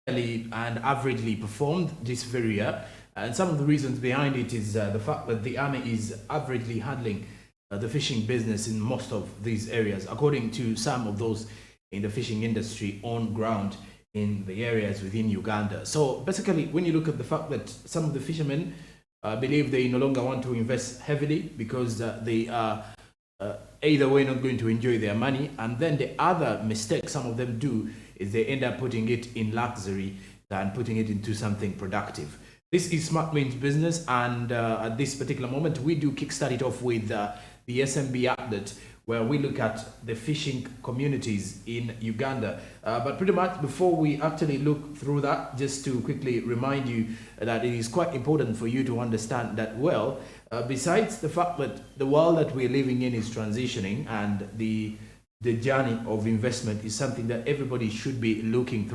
and averagely performed this very year. And some of the reasons behind it is the fact that the army is averagely handling the fishing business in most of these areas, according to some of those in the fishing industry on ground in the areas within Uganda. So basically, when you look at the fact that some of the fishermen believe they no longer want to invest heavily because they are either way not going to enjoy their money, and then the other mistake some of them do is they end up putting it in luxury than putting it into something productive. This is Smart Means Business, and at this particular moment, we do kickstart it off with the SMB update, where we look at the fishing communities in Uganda. But pretty much before we actually look through that, just to quickly remind you that it is quite important for you to understand that, well, besides the fact that the world that we're living in is transitioning, and the journey of investment is something that everybody should be looking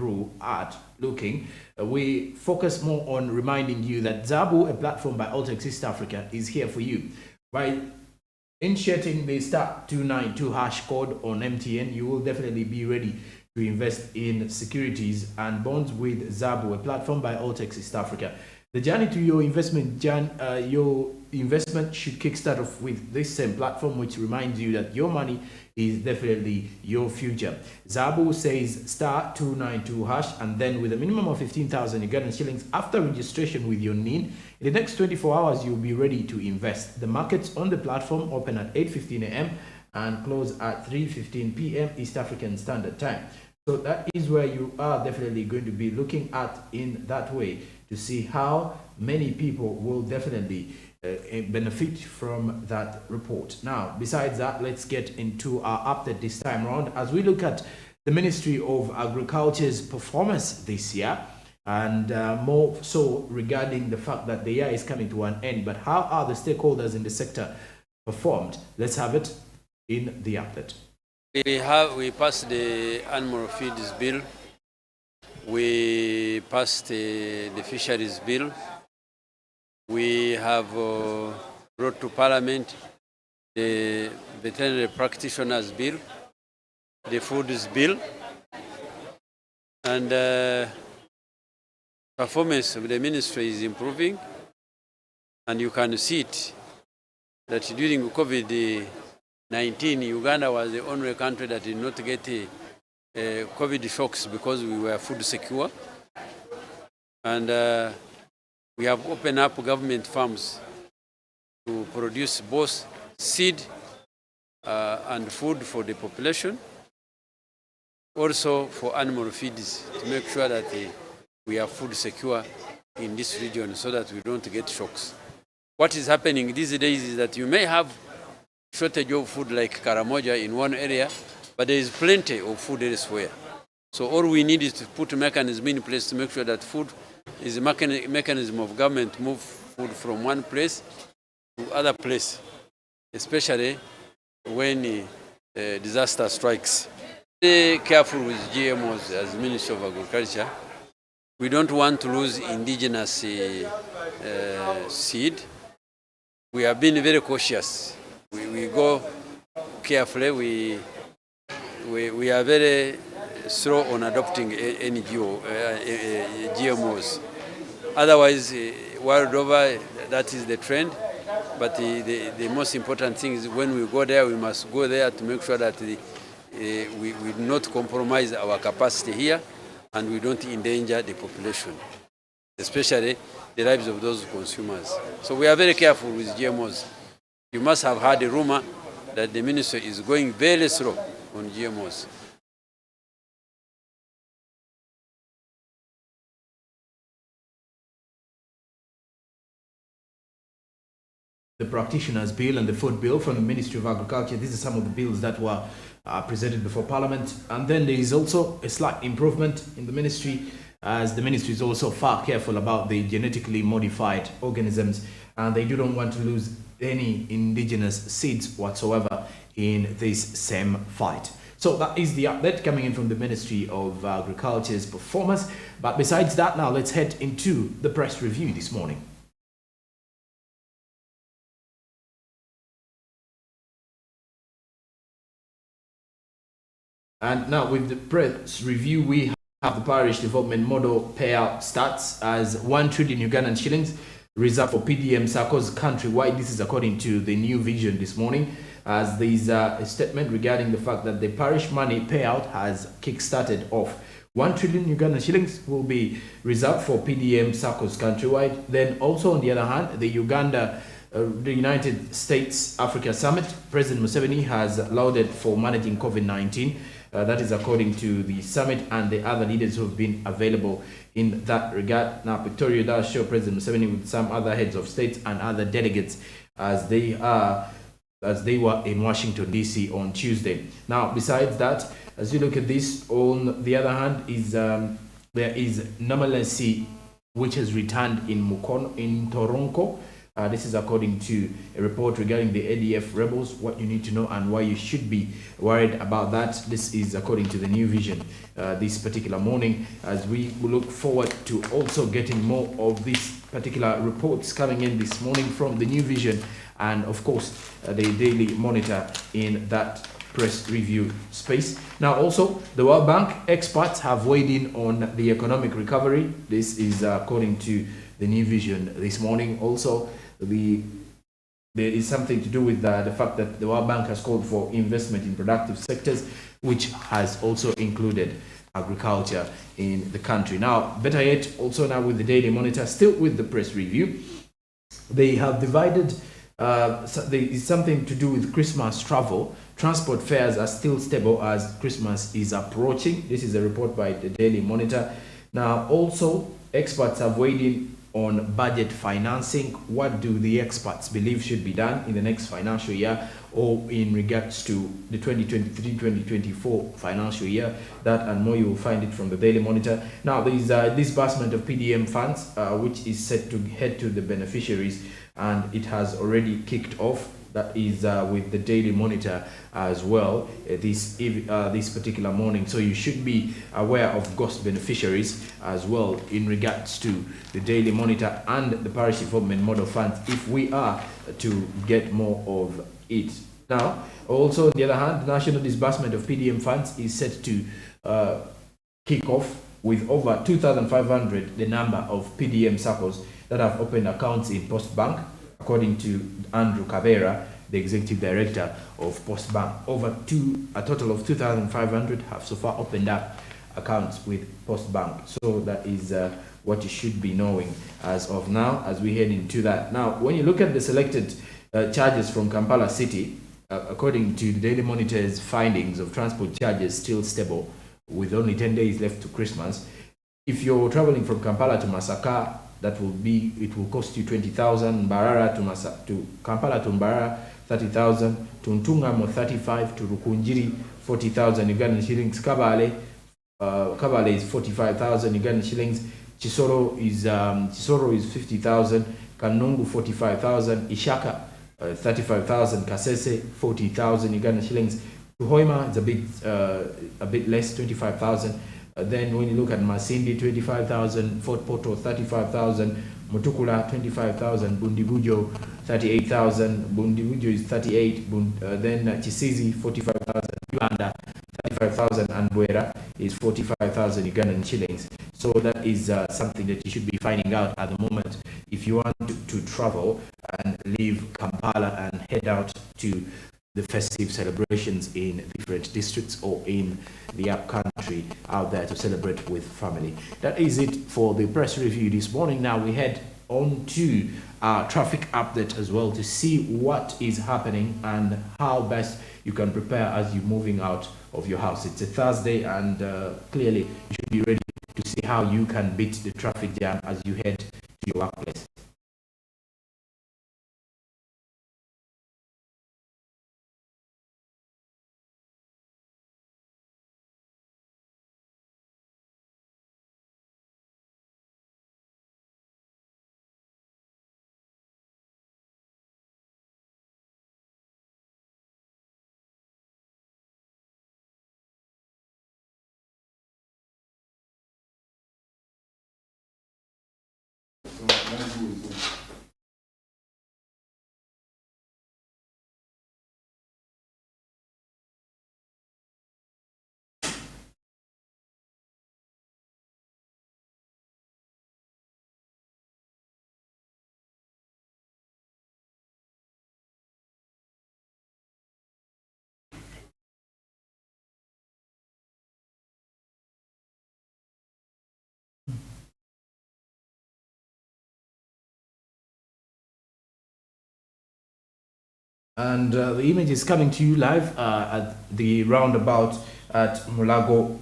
we focus more on reminding you that Zabu, a platform by Altex East Africa, is here for you. By initiating the *292 hash code on MTN, you will definitely be ready to invest in securities and bonds with Zabu, a platform by Altex East Africa. The journey to your investment should kickstart off with this same platform, which reminds you that your money is definitely your future. Zabu says *292 hash, and then with a minimum of 15,000 Ugandan shillings after registration with your NIN, in the next 24 hours, you'll be ready to invest. The markets on the platform open at 8:15 a.m. and close at 3:15 p.m. East African Standard Time. So that is where you are definitely going to be looking at in that way to see how many people will definitely benefit from that report. Now, besides that, let's get into our update this time around as we look at the Ministry of Agriculture's performance this year, and more so regarding the fact that the year is coming to an end. But how are the stakeholders in the sector performed? Let's have it in the update. We passed the animal feeds bill. We passed the fisheries bill. We have brought to Parliament the veterinary practitioners bill, the foods bill, and performance of the ministry is improving. And you can see it that during COVID-19, Uganda was the only country that did not get COVID shocks because we were food secure. And we have opened up government farms to produce both seed and food for the population, also for animal feeds, to make sure that we are food secure in this region so that we don't get shocks. What is happening these days is that you may have shortage of food like Karamoja in one area, but there is plenty of food elsewhere. So all we need is to put a mechanism in place to make sure that food is a mechanism of government move food from one place to other place, especially when disaster strikes. Be careful with GMOs as Ministry of Agriculture. We don't want to lose indigenous seed. We have been very cautious. We go carefully. We are very slow on adopting any GMOs. Otherwise, world over, that is the trend. But the most important thing is when we go there, we must go there to make sure that we do not compromise our capacity here and we don't endanger the population, especially the lives of those consumers. So we are very careful with GMOs. You must have heard a rumor that the ministry is going very slow on GMOs. The practitioners bill and the food bill from the Ministry of Agriculture. These are some of the bills that were presented before Parliament. And then there is also a slight improvement in the ministry, as the ministry is also far careful about the genetically modified organisms, and they do not want to lose any indigenous seeds whatsoever in this same fight. So that is the update coming in from the Ministry of Agriculture's performance. But besides that, now let's head into the press review this morning. And now with the press review, we have the parish development model payout stats as 1 trillion Ugandan shillings reserved for PDM circles countrywide. This is according to the New Vision this morning, as there is a statement regarding the fact that the parish money payout has kick-started off. 1 trillion Ugandan shillings will be reserved for PDM circles countrywide. Then also on the other hand, the United States Africa Summit, President Museveni has lauded for managing COVID-19. That is according to the summit and the other leaders who have been available in that regard. Now, pictorial does show President Museveni with some other heads of state and other delegates as they were in Washington, D.C. on Tuesday. Now, besides that, as you look at this, on the other hand, there is normalcy which has returned in Mukono, in Toronko. This is according to a report regarding the ADF rebels, what you need to know and why you should be worried about that. This is according to the New Vision this particular morning, as we look forward to also getting more of these particular reports coming in this morning from the New Vision and, of course, the Daily Monitor in that press review space. Now, also, the World Bank experts have weighed in on the economic recovery. This is according to the New Vision this morning. Also, there is something to do with the fact that the World Bank has called for investment in productive sectors, which has also included agriculture in the country. Now, better yet, also now with the Daily Monitor, still with the press review, they have divided, there is something to do with Christmas travel. Transport fares are still stable as Christmas is approaching. This is a report by the Daily Monitor. Now, also, experts have weighed in on budget financing. What do the experts believe should be done in the next financial year or in regards to the 2023-2024 financial year? That and more you will find it from the Daily Monitor. Now, there is disbursement of PDM funds, which is set to head to the beneficiaries, and it has already kicked off. That is with the Daily Monitor as well this particular morning. So you should be aware of ghost beneficiaries as well in regards to the Daily Monitor and the Parish Development Model Funds if we are to get more of it. Now, also on the other hand, the national disbursement of PDM funds is set to kick off with over 2,500 the number of PDM circles that have opened accounts in Postbank, according to Andrew Kavera, the executive director of Postbank. A total of 2,500 have so far opened up accounts with Postbank. So that is what you should be knowing as of now, as we head into that. Now, when you look at the selected charges from Kampala City, according to the Daily Monitor's findings of transport charges still stable, with only 10 days left to Christmas. If you're traveling from Kampala to Masaka, it will cost you 20,000. Mbarara to Kampala to Mbarara, 30,000. To Ntungamo, 35. To Rukunjiri, 40,000 Ugandan shillings. Kabale is 45,000 Ugandan shillings. Chisoro is 50,000. Kanungu, 45,000. Ishaka, 35,000. Kasese, 40,000 Ugandan shillings. To Hoima, it's a bit less, 25,000. Then when you look at Masindi, 25,000, Fort Poto, 35,000, Mutukula, 25,000, Bundibujo, 38,000, Bundibujo is 38, then Chisizi, 45,000, Uganda, 35,000, and Bwera is 45,000 Ugandan shillings. So that is something that you should be finding out at the moment if you want to travel and leave Kampala and head out to the festive celebrations in different districts or in the upcountry out there to celebrate with family. That is it for the press review this morning. Now we head on to our traffic update as well to see what is happening and how best you can prepare as you're moving out of your house. It's a Thursday and clearly you should be ready to see how you can beat the traffic jam as you head to your workplace. And the image is coming to you live at the roundabout at Mulago,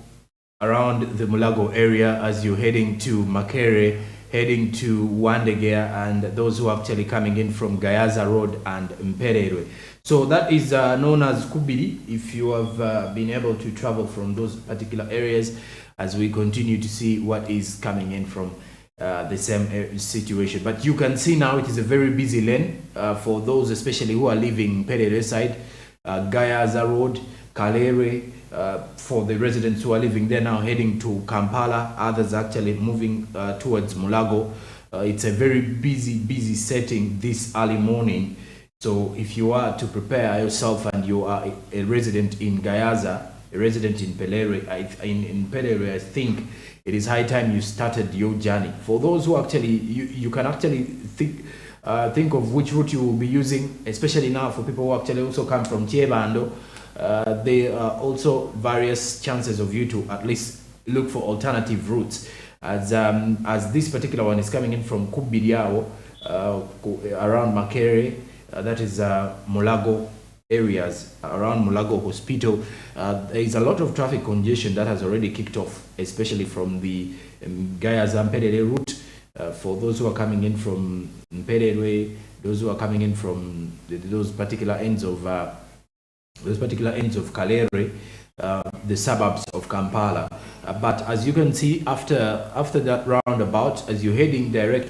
around the Mulago area as you're heading to Makere, heading to Wandegea, and those who are actually coming in from Gayaza Road and Mpererwe. So that is known as Kubiri, if you have been able to travel from those particular areas, as we continue to see what is coming in from the same situation. But you can see now it is a very busy lane for those especially who are living Perere side, Gayaza Road, Kalere, for the residents who are living there now heading to Kampala, others actually moving towards Mulago. It's a very busy setting this early morning. So if you are to prepare yourself and you are a resident in Gayaza, a resident in Pelere, in Pelere, I think it is high time you started your journey. For those who actually, you can actually think of which route you will be using, especially now for people who actually also come from Chiebando. There are also various chances of you to at least look for alternative routes, as this particular one is coming in from Kubiriao, around Makere, that is Mulago areas, around Mulago Hospital. There is a lot of traffic congestion that has already kicked off, especially from the Gayaza Mperere route. For those who are coming in from Mperere, those who are coming in from those particular ends of Kalere, the suburbs of Kampala. But as you can see, after that roundabout, as you're heading direct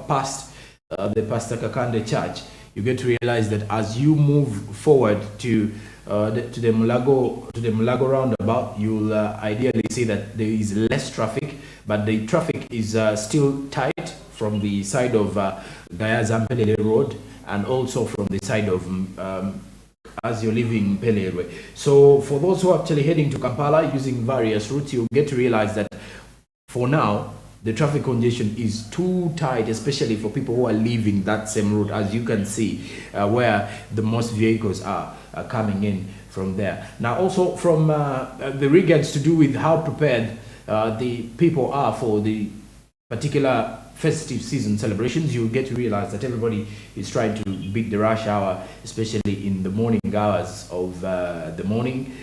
past the Pastor Kakande Church, you get to realize that as you move forward to the Mulago roundabout, you'll ideally see that there is less traffic, but the traffic is still tight from the side of Gayaza Mpelele Road, and also from the side of as you're leaving Pelere. So for those who are actually heading to Kampala using various routes, you'll get to realize that for now the traffic congestion is too tight, especially for people who are leaving that same route, as you can see where the most vehicles are coming in from there. Now also from the regards to do with how prepared the people are for the particular festive season celebrations, you get to realize that everybody is trying to beat the rush hour, especially in the morning hours of the morning,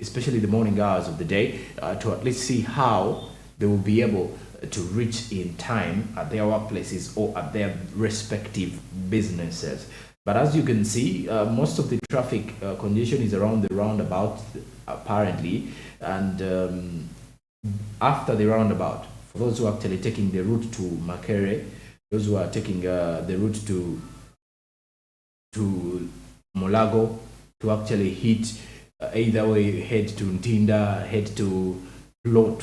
especially the morning hours of the day, to at least see how they will be able to reach in time at their workplaces or at their respective businesses. But as you can see, most of the traffic congestion is around the roundabout apparently, and after the roundabout, for those who are actually taking the route to Makere, those who are taking the route to Mulago, to actually hit either way, head to Ntinda, head to Lot,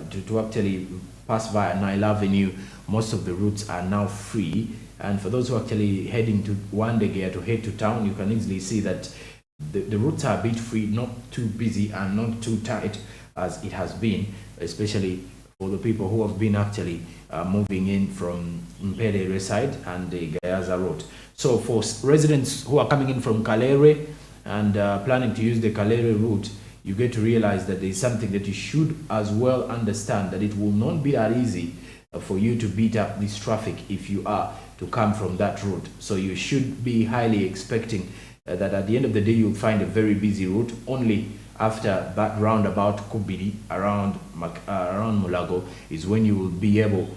to actually pass via Nile Avenue, most of the routes are now free. And for those who are actually heading to Wandegea to head to town, you can easily see that the routes are a bit free, not too busy and not too tight as it has been, especially for the people who have been actually moving in from Mperere side and the Gayaza Road. So for residents who are coming in from Kalere and planning to use the Kalere route, you get to realize that there is something that you should as well understand, that it will not be that easy for you to beat up this traffic if you are to come from that route. So you should be highly expecting that at the end of the day you'll find a very busy route. Only after that roundabout Kubiri around Mulago is when you will be able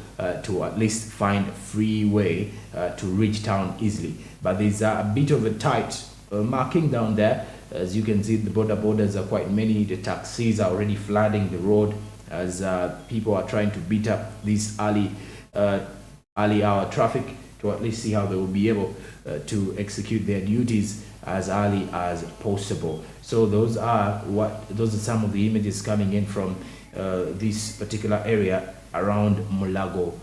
to at least find a free way to reach town easily. But there's a bit of a tight marking down there. As you can see, the borders are quite many. The taxis are already flooding the road as people are trying to beat up this early hour traffic to at least see how they will be able to execute their duties as early as possible. So those are some of the images coming in from this particular area around Mulago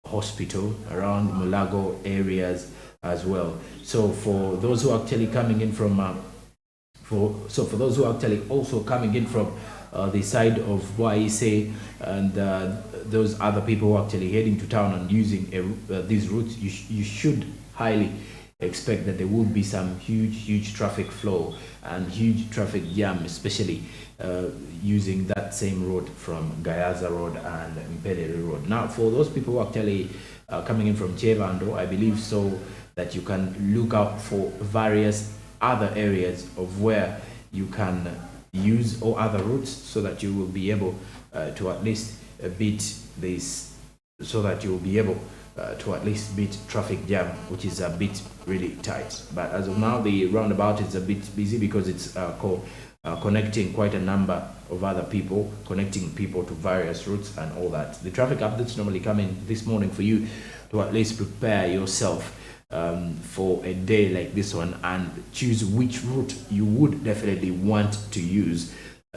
Hospital, around Mulago areas as well. So for those who are actually coming in from for those who are actually also coming in from the side of Boaise and those other people who are actually heading to town and using these routes, you should highly expect that there will be some huge traffic flow and huge traffic jam, especially using that same road from Gayaza Road and Mpelere Road. Now, for those people who are actually coming in from Chevando, I believe so that you can look out for various other areas of where you can use or other routes so that you will be able to at least beat this, so that you will be able to at least beat traffic jam, which is a bit really tight. But as of now, the roundabout is a bit busy because it's connecting quite a number of other people, connecting people to various routes and all that. The traffic updates normally come in this morning for you to at least prepare yourself for a day like this one and choose which route you would definitely want to use,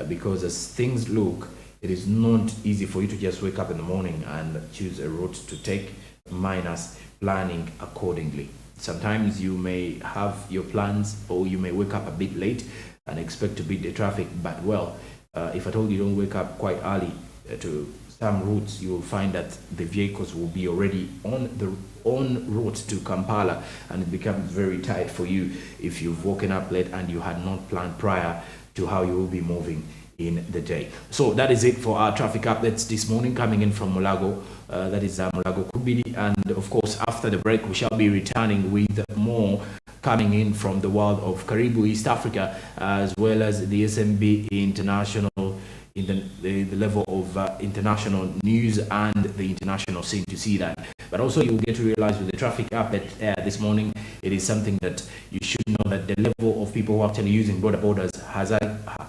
because as things look, it is not easy for you to just wake up in the morning and choose a route to take, minus planning accordingly. Sometimes you may have your plans, or you may wake up a bit late and expect to beat the traffic, but well, if at all you don't wake up quite early to some routes, you will find that the vehicles will be already on the route to Kampala, and it becomes very tight for you if you've woken up late and you had not planned prior to how you will be moving in the day. So that is it for our traffic updates this morning, coming in from Mulago. That is Mulago Kubidi, and of course after the break we shall be returning with more coming in from the world of Karibu East Africa, as well as the SMB International, in the level of international news and the international scene to see that. But also you'll get to realize with the traffic update this morning, it is something that you should know that the level of people who are actually using border borders has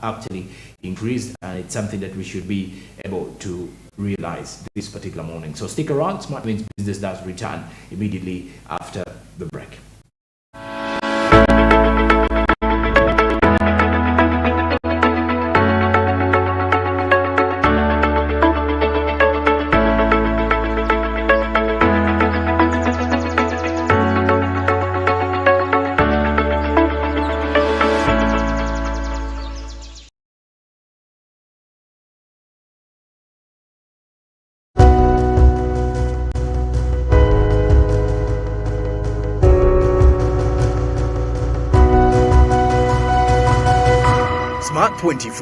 actually increased, and it's something that we should be able to realize this particular morning. So stick around. Smart Wins Business does return immediately after the break. Smart 24